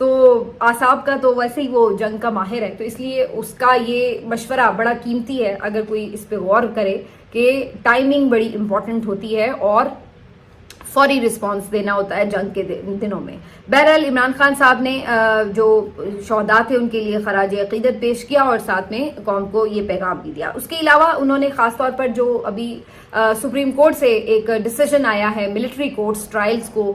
تو اعصاب کا تو ویسے ہی وہ جنگ کا ماہر ہے، تو اس لیے اس کا یہ مشورہ بڑا قیمتی ہے اگر کوئی اس پہ غور کرے کہ ٹائمنگ بڑی امپورٹنٹ ہوتی ہے اور فوری رسپانس دینا ہوتا ہے جنگ کے دنوں میں۔ بہرحال عمران خان صاحب نے جو شہداء تھے ان کے لیے خراج عقیدت پیش کیا اور ساتھ میں قوم کو یہ پیغام بھی دیا۔ اس کے علاوہ انہوں نے خاص طور پر جو ابھی سپریم کورٹ سے ایک ڈیسیژن آیا ہے ملٹری کورٹس ٹرائلز کو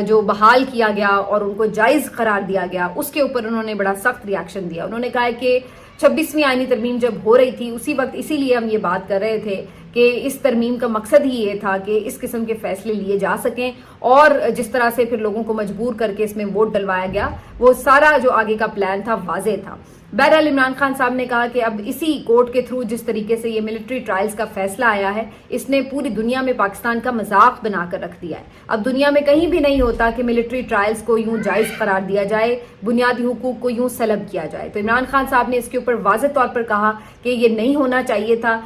جو بحال کیا گیا اور ان کو جائز قرار دیا گیا، اس کے اوپر انہوں نے بڑا سخت ری ایکشن دیا۔ انہوں نے کہا کہ 26ویں آئینی ترمیم جب ہو رہی تھی اسی وقت اسی لیے ہم یہ بات کر رہے تھے کہ اس ترمیم کا مقصد ہی یہ تھا کہ اس قسم کے فیصلے لیے جا سکیں، اور جس طرح سے پھر لوگوں کو مجبور کر کے اس میں ووٹ ڈلوایا گیا وہ سارا جو آگے کا پلان تھا واضح تھا۔ بہرحال عمران خان صاحب نے کہا کہ اب اسی کورٹ کے تھرو جس طریقے سے یہ ملٹری ٹرائلز کا فیصلہ آیا ہے اس نے پوری دنیا میں پاکستان کا مذاق بنا کر رکھ دیا ہے۔ اب دنیا میں کہیں بھی نہیں ہوتا کہ ملٹری ٹرائلز کو یوں جائز قرار دیا جائے، بنیادی حقوق کو یوں سلب کیا جائے۔ تو عمران خان صاحب نے اس کے اوپر واضح طور پر کہا کہ یہ نہیں ہونا چاہیے تھا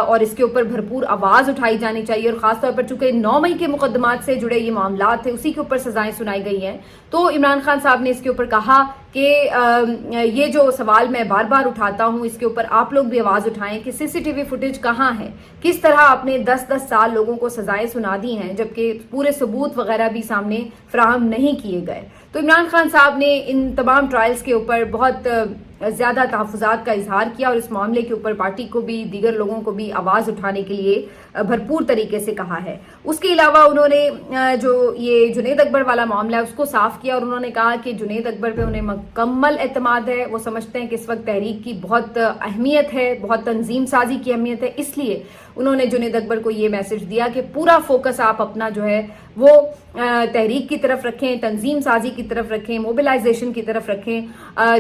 اور اس کے اوپر بھرپور آواز اٹھائی جانی چاہیے، اور خاص طور پر چونکہ 9 مئی کے مقدمات سے جڑے یہ معاملات تھے اسی کے اوپر سزائیں سنائی گئی ہیں، تو عمران خان صاحب نے اس کے اوپر کہا کہ یہ جو سوال میں بار بار اٹھاتا ہوں اس کے اوپر آپ لوگ بھی آواز اٹھائیں کہ سی سی ٹی وی فوٹیج کہاں ہے، کس طرح آپ نے 10-10 سال لوگوں کو سزائیں سنا دی ہیں جبکہ پورے ثبوت وغیرہ بھی سامنے فراہم نہیں کیے گئے۔ تو عمران خان صاحب نے ان تمام ٹرائلز کے اوپر بہت زیادہ تحفظات کا اظہار کیا اور اس معاملے کے اوپر پارٹی کو بھی دیگر لوگوں کو بھی آواز اٹھانے کے لیے بھرپور طریقے سے کہا ہے۔ اس کے علاوہ انہوں نے جو یہ جنید اکبر والا معاملہ ہے اس کو صاف کیا اور انہوں نے کہا کہ جنید اکبر پہ انہیں مکمل اعتماد ہے، وہ سمجھتے ہیں کہ اس وقت تحریک کی بہت اہمیت ہے، بہت تنظیم سازی کی اہمیت ہے، اس لیے انہوں نے جنید اکبر کو یہ میسج دیا کہ پورا فوکس آپ اپنا جو ہے وہ تحریک کی طرف رکھیں، تنظیم سازی کی طرف رکھیں، موبلائزیشن کی طرف رکھیں۔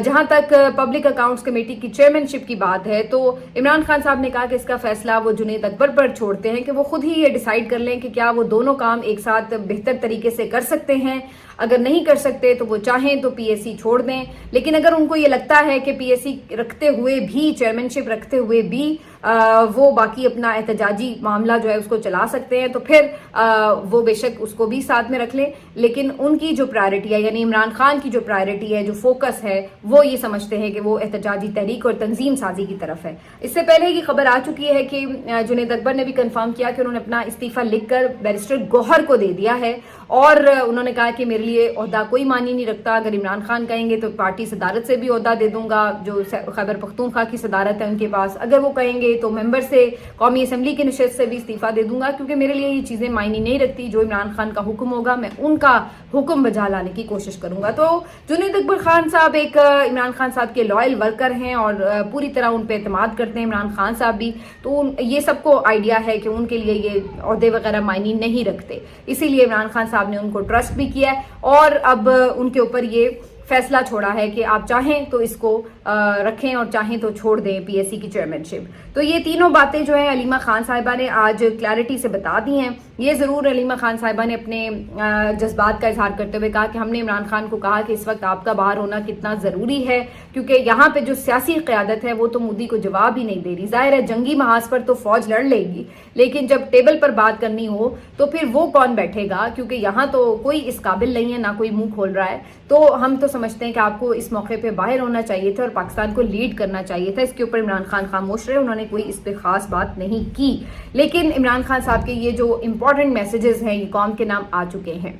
جہاں تک پبلک اکاؤنٹس کمیٹی کی چیئرمین شپ کی بات ہے تو عمران خان صاحب نے کہا کہ اس کا فیصلہ وہ جنید اکبر پر چھوڑتے ہیں کہ وہ خود ہی یہ ڈیسائیڈ کر لیں کہ کیا وہ دونوں کام ایک ساتھ بہتر طریقے سے کر سکتے ہیں، اگر نہیں کر سکتے تو وہ چاہیں تو پی ایس سی چھوڑ دیں، لیکن اگر ان کو یہ لگتا ہے کہ پی ایس سی رکھتے ہوئے بھی چیئرمین شپ رکھتے ہوئے بھی وہ باقی اپنا احتجاجی معاملہ جو ہے اس کو چلا سکتے ہیں تو پھر وہ بے شک اس کو بھی ساتھ میں رکھ لیں، لیکن ان کی جو پرائرٹی ہے یعنی عمران خان کی جو پرائرٹی ہے، جو فوکس ہے، وہ یہ سمجھتے ہیں کہ وہ احتجاجی تحریک اور تنظیم سازی کی طرف ہے۔ اس سے پہلے کی خبر آ چکی ہے کہ جنید اکبر نے بھی کنفرم کیا کہ انہوں نے اپنا استعفیٰ لکھ کر بیرسٹر گوہر کو دے دیا ہے اور انہوں نے کہا کہ میرے لیے عہدہ کوئی معنی نہیں رکھتا، اگر عمران خان کہیں گے تو پارٹی صدارت سے بھی عہدہ دے دوں گا، جو خیبر پختونخوا کی صدارت ہے ان کے پاس، اگر وہ کہیں گے تو ممبر سے قومی اسمبلی کی نشست سے بھی استعفیٰ دے دوں گا، کیونکہ میرے لیے یہ چیزیں معنی نہیں رکھتی، جو عمران خان کا حکم ہوگا میں ان کا حکم بجا لانے کی کوشش کروں گا۔ تو جنید اکبر خان صاحب ایک عمران خان صاحب کے لائل ورکر ہیں اور پوری طرح ان پہ اعتماد کرتے ہیں، عمران خان صاحب بھی، تو یہ سب کو آئیڈیا ہے کہ ان کے لیے یہ عہدے وغیرہ معنی نہیں رکھتے، اسی لیے عمران خان صاحب نے ان کو ٹرسٹ بھی کیا ہے اور اب ان کے اوپر یہ فیصلہ چھوڑا ہے کہ آپ چاہیں تو اس کو رکھیں اور چاہیں تو چھوڑ دیں پی ایس سی کی چیئرمین شپ۔ تو یہ تینوں باتیں جو ہیں علیمہ خان صاحبہ نے آج کلیئرٹی سے بتا دی ہیں۔ یہ ضرور علیمہ خان صاحبہ نے اپنے جذبات کا اظہار کرتے ہوئے کہا کہ ہم نے عمران خان کو کہا کہ اس وقت آپ کا باہر ہونا کتنا ضروری ہے، کیونکہ یہاں پہ جو سیاسی قیادت ہے وہ تو مودی کو جواب ہی نہیں دے رہی۔ ظاہر ہے جنگی محاذ پر تو فوج لڑ لے گی، لیکن جب ٹیبل پر بات کرنی ہو تو پھر وہ کون بیٹھے گا، کیونکہ یہاں تو کوئی اس قابل نہیں ہے، نہ کوئی منہ کھول رہا ہے۔ تو ہم تو سمجھتے ہیں کہ آپ کو اس موقع پہ باہر ہونا چاہیے تھا اور پاکستان کو لیڈ کرنا چاہیے تھا۔ اس کے اوپر عمران خان خاموش رہے، انہوں نے کوئی اس پہ خاص بات نہیں کی، لیکن عمران خان صاحب کے یہ جو امپورٹنٹ میسیجز ہیں یہ قوم کے نام آ چکے ہیں۔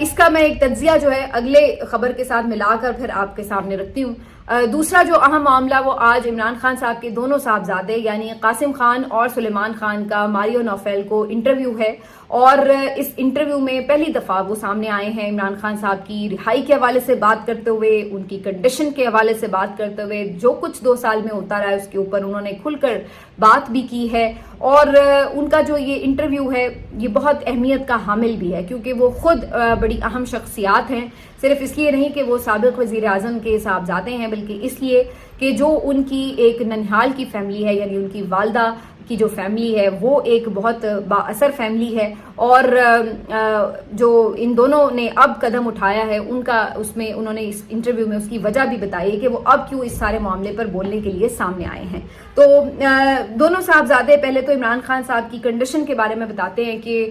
اس کا میں ایک تجزیہ جو ہے اگلے خبر کے ساتھ ملا کر پھر آپ کے سامنے رکھتی ہوں۔ دوسرا جو اہم معاملہ وہ آج عمران خان صاحب کے دونوں صاحبزادے یعنی قاسم خان اور سلیمان خان کا ماریو نوفل کو انٹرویو ہے، اور اس انٹرویو میں پہلی دفعہ وہ سامنے آئے ہیں عمران خان صاحب کی رہائی کے حوالے سے بات کرتے ہوئے، ان کی کنڈیشن کے حوالے سے بات کرتے ہوئے، جو کچھ 2 سال میں ہوتا رہا ہے اس کے اوپر انہوں نے کھل کر بات بھی کی ہے، اور ان کا جو یہ انٹرویو ہے یہ بہت اہمیت کا حامل بھی ہے، کیونکہ وہ خود بڑی اہم شخصیات ہیں، صرف اس لیے نہیں کہ وہ سابق وزیر اعظم کے صاحبزادے ہیں، بلکہ اس لیے کہ جو ان کی ایک ننہال کی فیملی ہے، یعنی ان کی والدہ کی جو فیملی ہے وہ ایک بہت با اثر فیملی ہے، اور جو ان دونوں نے اب قدم اٹھایا ہے ان کا، اس میں انہوں نے اس انٹرویو میں اس کی وجہ بھی بتائی ہے کہ وہ اب کیوں اس سارے معاملے پر بولنے کے لیے سامنے آئے ہیں۔ تو دونوں صاحبزادے پہلے تو عمران خان صاحب کی کنڈیشن کے بارے میں بتاتے ہیں کہ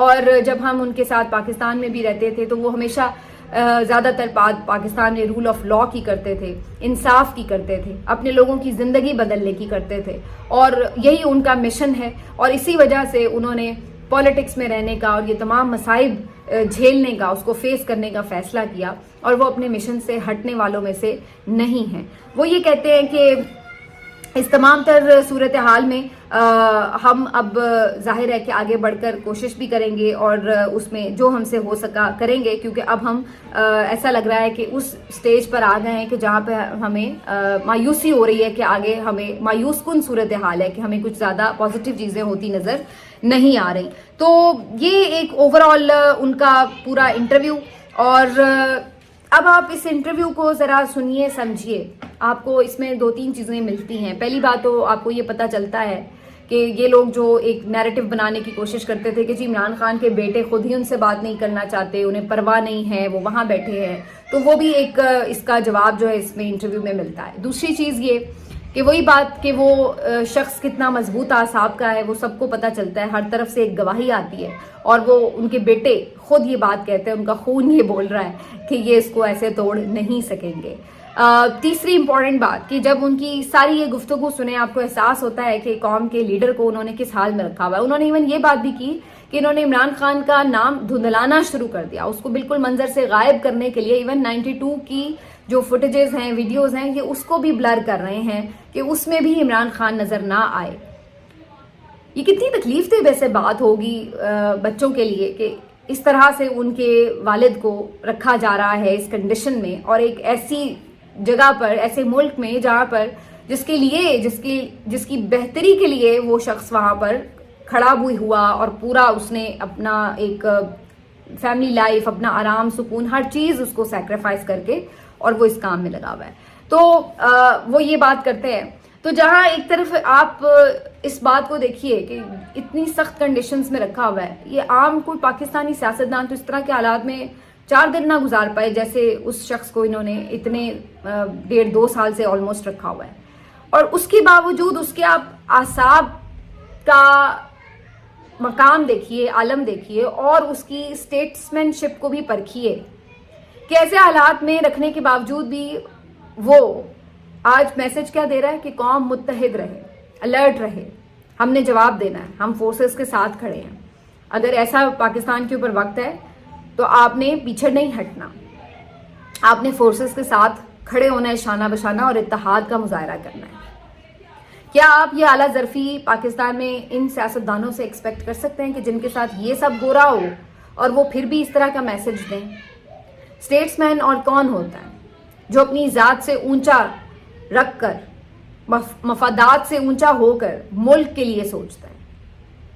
اور جب ہم ان کے ساتھ پاکستان میں بھی رہتے تھے تو وہ ہمیشہ زیادہ تر بات پاکستان میں رول آف لا کی کرتے تھے، انصاف کی کرتے تھے، اپنے لوگوں کی زندگی بدلنے کی کرتے تھے، اور یہی ان کا مشن ہے، اور اسی وجہ سے انہوں نے پالیٹکس میں رہنے کا اور یہ تمام مصائب جھیلنے کا، اس کو فیس کرنے کا فیصلہ کیا، اور وہ اپنے مشن سے ہٹنے والوں میں سے نہیں ہیں۔ وہ یہ کہتے ہیں کہ اس تمام تر صورتحال میں ہم اب ظاہر ہے کہ آگے بڑھ کر کوشش بھی کریں گے، اور اس میں جو ہم سے ہو سکا کریں گے، کیونکہ اب ہم ایسا لگ رہا ہے کہ اس سٹیج پر آ گئے ہیں کہ جہاں پہ ہمیں مایوسی ہو رہی ہے کہ آگے ہمیں مایوس کن صورتحال ہے کہ ہمیں کچھ زیادہ پازیٹیو چیزیں ہوتی نظر نہیں آ رہی۔ تو یہ ایک اوور آل ان کا پورا انٹرویو، اور اب آپ اس انٹرویو کو ذرا سنیے سمجھیے، آپ کو اس میں 2-3 چیزیں ملتی ہیں۔ پہلی بات تو آپ کو یہ پتہ چلتا ہے کہ یہ لوگ جو ایک نیریٹو بنانے کی کوشش کرتے تھے کہ جی عمران خان کے بیٹے خود ہی ان سے بات نہیں کرنا چاہتے، انہیں پرواہ نہیں ہے، وہ وہاں بیٹھے ہیں، تو وہ بھی ایک اس کا جواب جو ہے اس میں انٹرویو میں ملتا ہے۔ دوسری چیز یہ کہ وہی بات کہ وہ شخص کتنا مضبوط اعصاب کا ہے وہ سب کو پتہ چلتا ہے، ہر طرف سے ایک گواہی آتی ہے، اور وہ ان کے بیٹے خود یہ بات کہتے ہیں، ان کا خون یہ بول رہا ہے کہ یہ اس کو ایسے توڑ نہیں سکیں گے۔ تیسری امپورٹنٹ بات کہ جب ان کی ساری یہ گفتگو سنیں آپ کو احساس ہوتا ہے کہ قوم کے لیڈر کو انہوں نے کس حال میں رکھا ہوا ہے۔ انہوں نے ایون یہ بات بھی کی کہ انہوں نے عمران خان کا نام دھندلانا شروع کر دیا، اس کو بالکل منظر سے غائب کرنے کے لیے ایون 92 کی جو فوٹیجز ہیں، ویڈیوز ہیں، یہ اس کو بھی بلر کر رہے ہیں کہ اس میں بھی عمران خان نظر نہ آئے۔ یہ کتنی تکلیف دہ ویسے بات ہوگی بچوں کے لیے کہ اس طرح سے ان کے والد کو رکھا جا رہا ہے اس کنڈیشن میں، اور ایک ایسی جگہ پر، ایسے ملک میں جہاں پر جس کی بہتری کے لیے وہ شخص وہاں پر کھڑا بھی ہوا، اور پورا اس نے اپنا ایک فیملی لائف، اپنا آرام سکون، ہر چیز اس کو سیکریفائس کر کے اور وہ اس کام میں لگا ہوا ہے۔ تو وہ یہ بات کرتے ہیں، تو جہاں ایک طرف آپ اس بات کو دیکھیے کہ اتنی سخت کنڈیشنز میں رکھا ہوا ہے، یہ عام کوئی پاکستانی سیاستدان تو اس طرح کے حالات میں 4 دن نہ گزار پائے جیسے اس شخص کو انہوں نے اتنے 1.5-2 سال سے آلموسٹ رکھا ہوا ہے، اور اس کے باوجود اس کے آپ اعصاب کا مقام دیکھیے، عالم دیکھیے، اور اس کی اسٹیٹسمین شپ کو بھی پرکھیے کہ ایسے حالات میں رکھنے کے باوجود بھی وہ آج میسج کیا دے رہا ہے کہ قوم متحد رہے، الرٹ رہے، ہم نے جواب دینا ہے، ہم فورسز کے ساتھ کھڑے ہیں، اگر ایسا پاکستان کے اوپر وقت ہے تو آپ نے پیچھے نہیں ہٹنا، آپ نے فورسز کے ساتھ کھڑے ہونا ہے، شانہ بشانہ، اور اتحاد کا مظاہرہ کرنا ہے۔ کیا آپ یہ اعلیٰ ظرفی پاکستان میں ان سیاستدانوں سے ایکسپیکٹ کر سکتے ہیں کہ جن کے ساتھ یہ سب ہو رہا ہو اور وہ پھر بھی اس طرح کا میسج دیں؟ اسٹیٹس مین اور کون ہوتا ہے جو اپنی ذات سے اونچا رکھ کر، مفادات سے اونچا ہو کر ملک کے لیے سوچتا ہے،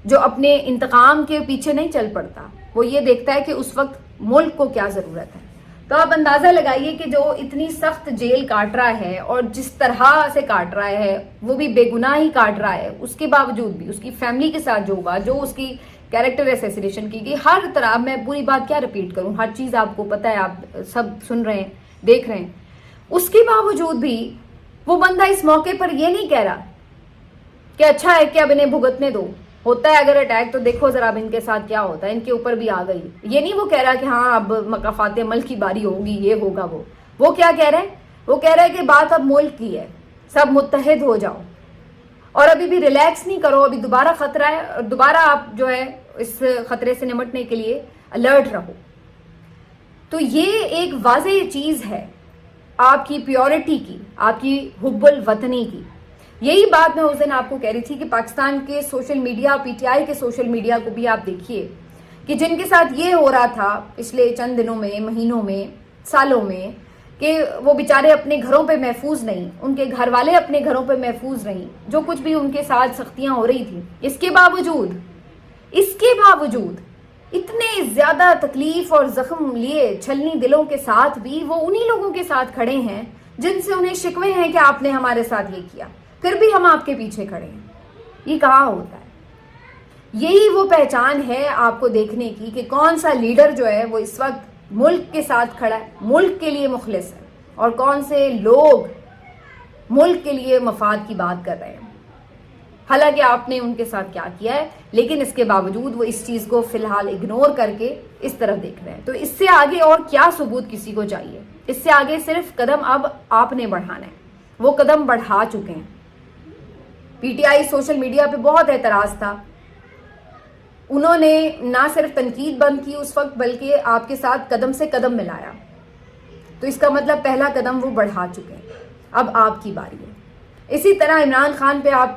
جو اپنے انتقام کے پیچھے نہیں چل پڑتا، وہ یہ دیکھتا ہے کہ اس وقت ملک کو کیا ضرورت ہے۔ تو آپ اندازہ لگائیے کہ جو اتنی سخت جیل کاٹ رہا ہے، اور جس طرح سے کاٹ رہا ہے، وہ بھی بے گناہ ہی کاٹ رہا ہے، اس کے باوجود بھی اس کی فیملی کے ساتھ جو ہوا، جو اس کی کیریکٹر اسیسینیشن کی گئی، ہر طرح، میں پوری بات کیا رپیٹ کروں، ہر چیز آپ کو پتہ ہے، آپ سب سن رہے ہیں، دیکھ رہے ہیں، اس کے باوجود بھی وہ بندہ اس موقع پر یہ نہیں کہہ رہا کہ اچھا ہے کہ اب انہیں بھگتنے دو، ہوتا ہے اگر اٹیک تو دیکھو ذرا اب ان کے ساتھ کیا ہوتا ہے، ان کے اوپر بھی آ گئی، یہ نہیں وہ کہہ رہا کہ ہاں اب مقافات ملک کی باری ہوگی، یہ ہوگا وہ کیا کہہ رہے ہیں؟ وہ کہہ رہا ہے کہ بات اب ملک کی ہے، سب متحد ہو جاؤ، اور ابھی بھی ریلیکس نہیں کرو، ابھی دوبارہ خطرہ ہے، اور دوبارہ آپ جو ہے اس خطرے سے نمٹنے کے لیے الرٹ رہو۔ تو یہ ایک واضح چیز ہے آپ کی پیورٹی کی، آپ کی حب الوطنی کی۔ یہی بات میں اس دن آپ کو کہہ رہی تھی کہ پاکستان کے social media, P T I کے سوشل میڈیا کو بھی آپ دیکھیے کہ جن کے ساتھ یہ ہو رہا تھا پچھلے چند دنوں میں، مہینوں میں، سالوں میں، کہ وہ بیچارے اپنے گھروں پہ محفوظ نہیں، ان کے گھر والے اپنے گھروں پہ محفوظ نہیں، جو کچھ بھی ان کے ساتھ سختیاں ہو رہی تھیں، اس کے باوجود اتنے زیادہ تکلیف اور زخم لیے چھلنی دلوں کے ساتھ بھی وہ انہی لوگوں کے ساتھ کھڑے ہیں جن سے انہیں شکوے ہیں کہ آپ نے ہمارے ساتھ یہ کیا، پھر بھی ہم آپ کے پیچھے کھڑے ہیں۔ یہ کہاں ہوتا ہے؟ یہی وہ پہچان ہے آپ کو دیکھنے کی کہ کون سا لیڈر جو ہے وہ اس وقت ملک کے ساتھ کھڑا ہے، ملک کے لیے مخلص ہے، اور کون سے لوگ ملک کے لیے مفاد کی بات کر رہے ہیں۔ حالانکہ آپ نے ان کے ساتھ کیا کیا ہے، لیکن اس کے باوجود وہ اس چیز کو فی الحال اگنور کر کے اس طرف دیکھ رہے ہیں. تو اس سے آگے اور کیا ثبوت کسی کو چاہیے؟ اس سے آگے صرف قدم اب آپ نے بڑھانا ہے. وہ قدم بڑھا چکے ہیں. P T I social media پہ بہت اعتراض تھا. انہوں نے نہ صرف تنقید بند کی اس وقت، بلکہ آپ کے ساتھ قدم سے قدم ملایا. تو اس کا مطلب پہلا قدم وہ بڑھا چکے ہیں. اب آپ کی باری ہے. اسی طرح عمران خان پہ آپ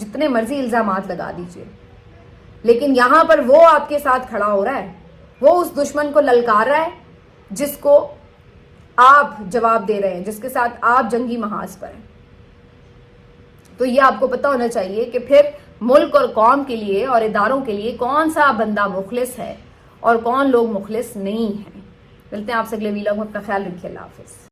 جتنے مرضی الزامات لگا دیجئے، لیکن یہاں پر وہ آپ کے ساتھ کھڑا ہو رہا ہے. وہ اس دشمن کو للکار رہا ہے جس کو آپ جواب دے رہے ہیں، جس کے ساتھ آپ جنگی محاذ پر ہیں. تو یہ آپ کو پتہ ہونا چاہیے کہ پھر ملک اور قوم کے لیے اور اداروں کے لیے کون سا بندہ مخلص ہے اور کون لوگ مخلص نہیں ہیں. ملتے ہیں آپ سے اگلے ویلاگ میں. اپنا خیال رکھیے. اللہ حافظ.